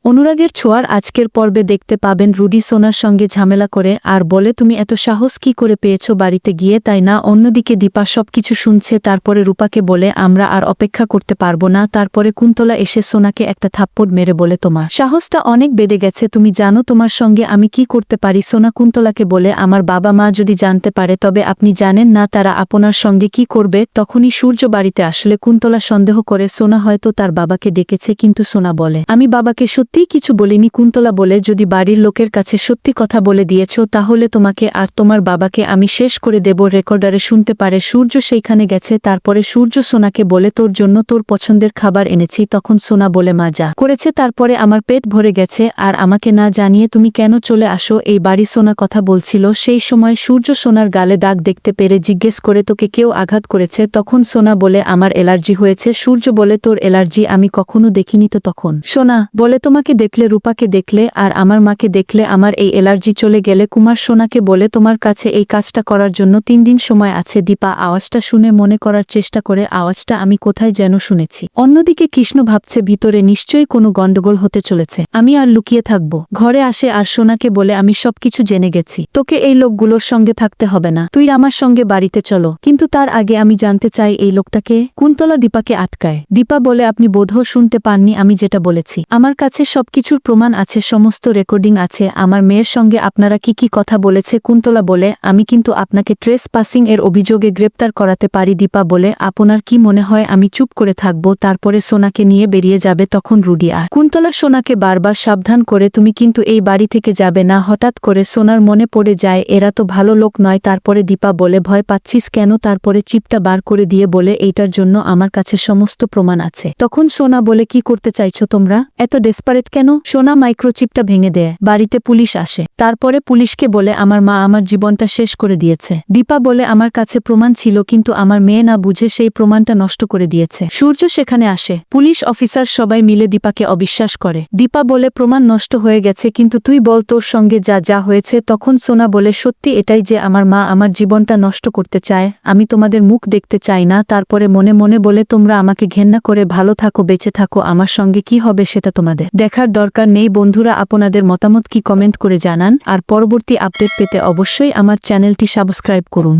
অনুরাগের ছোঁয়ার আজকের পর্বে দেখতে পাবেন রুডি সোনার সঙ্গে ঝামেলা করে আর বলে তুমি এত সাহস কি করে পেয়েছো বাড়িতে গিয়ে, তাই না? অন্যদিকে দীপা সবকিছু শুনছে, তারপরে রূপাকে বলে আমরা আর অপেক্ষা করতে পারবো না। তারপরে কুন্তলা এসে সোনাকে একটা থাপ্পড় মেরে বলে তোমার সাহসটা অনেক বেড়ে গেছে, তুমি জানো তোমার সঙ্গে আমি কি করতে পারি? সোনা কুন্তলাকে বলে আমার বাবা মা যদি জানতে পারে তবে আপনি জানেন না তারা আপনার সঙ্গে কি করবে। তখনই সূর্য বাড়িতে আসলে কুন্তলা সন্দেহ করে সোনা হয়তো তার বাবাকে ডেকেছে, কিন্তু সোনা বলে আমি বাবাকে সত্যি কিছু বলিনি। কুন্তলা বলে যদি বাড়ির লোকের কাছে সত্যি কথা বলে দিয়েছ তাহলে তোমাকে আর তোমার বাবাকে আমি শেষ করে দেব, রেকর্ডারে শুনতে পারে। সূর্য সেইখানে গেছে। তারপরে সূর্য সোনাকে বলে তোর জন্য তোর পছন্দের খাবার এনেছি। তখন সোনা বলে মা যা করেছে তারপরে আমার পেট ভরে গেছে, আর আমাকে না জানিয়ে তুমি কেন চলে আসো এই বাড়ি? সোনা কথা বলছিল সেই সময় সূর্য সোনার গালে দাগ দেখতে পেরে জিজ্ঞেস করে তোকে কেউ আঘাত করেছে? তখন সোনা বলে আমার অ্যালার্জি হয়েছে। সূর্য বলে তোর অ্যালার্জি আমি কখনো দেখিনি তো? তখন সোনা বলে তোমাকে দেখলে, রূপাকে দেখলে আর আমার মাকে দেখলে আমার এই অ্যালার্জি চলে গেলে। কুমার সোনাকে বলে তোমার কাছে এই কাজটা করার জন্য 3 দিন সময় আছে। দীপা আওয়াজটা শুনে মনে করার চেষ্টা করে আওয়াজটা আমি কোথায় যেন শুনেছি। অন্যদিকে কৃষ্ণ ভাবছে ভিতরে নিশ্চয়ই কোনো গন্ডগোল হতে চলেছে, আমি আর লুকিয়ে থাকব। ঘরে আসে আর সোনাকে বলে আমি সবকিছু জেনে গেছি, তোকে এই লোকগুলোর সঙ্গে থাকতে হবে না, তুই আমার সঙ্গে বাড়িতে চলো। কিন্তু তার আগে আমি জানতে চাই এই লোকটাকে। কুন্তলা দীপাকে আটকায়। দীপা বলে আপনি বোধহয় শুনতে পাননি আমি যেটা বলেছি, আমার কাছে সবকিছুর প্রমাণ আছে, সমস্ত রেকর্ডিং আছে আমার মেয়ের সঙ্গে আপনারা কি কি কথা বলেছে। কুন্তলা বলে আমি কিন্তু আপনাকে ট্রেস পাসিং এর অভিযোগে গ্রেপ্তার করাতে পারি। দীপা বলে আপনার কি মনে হয় আমি চুপ করে থাকবো? তারপরে সোনাকে নিয়ে বেরিয়ে যাবে। তখন রুডি আর কুন্তলা সোনাকে বারবার সাবধান করে তুমি কিন্তু এই বাড়ি থেকে যাবে না। হঠাৎ করে সোনার মনে পড়ে যায় এরা তো ভালো লোক নয়। তারপরে দীপা বলে ভয় পাচ্ছিস কেন? তারপরে চিপটা বার করে দিয়ে বলে এইটার জন্য আমার কাছে সমস্ত প্রমাণ আছে। তখন সোনা বলে কি করতে চাইছো তোমরা? এত ডেসপারেট কেন? সোনা মাইক্রোচিপটা ভেঙে দেয়। বাড়িতে পুলিশ আসে। তারপরে পুলিশকে বলে আমার মা আমার জীবনটা শেষ করে দিয়েছে। দীপা বলে আমার কাছে প্রমাণ ছিল কিন্তু আমার মেয়ে না বুঝে সেই প্রমাণটা নষ্ট করে দিয়েছে। সূর্য সেখানে আসে। পুলিশ অফিসার সবাই মিলে দীপাকে অবিশ্বাস করে। দীপা বলে প্রমাণ নষ্ট হয়ে গেছে কিন্তু তুই বল তোর সঙ্গে যা যা হয়েছে। তখন সোনা বলে সত্যি এটাই যে আমার মা আমার জীবনটা নষ্ট করতে চায়, আমি তোমাদের মুখ দেখতে চাই না। তারপরে মনে মনে বলে তোমরা আমাকে ঘেন্না করে ভালো থাকো বেঁচে থাকো, আমার সঙ্গে কি হবে সেটা তোমাদের দেখার দরকার নেই। বন্ধুরা আপনাদের মতামত কি কমেন্ট করে জানান, আর পরবর্তী আপডেট পেতে অবশ্যই আমার চ্যানেলটি সাবস্ক্রাইব করুন।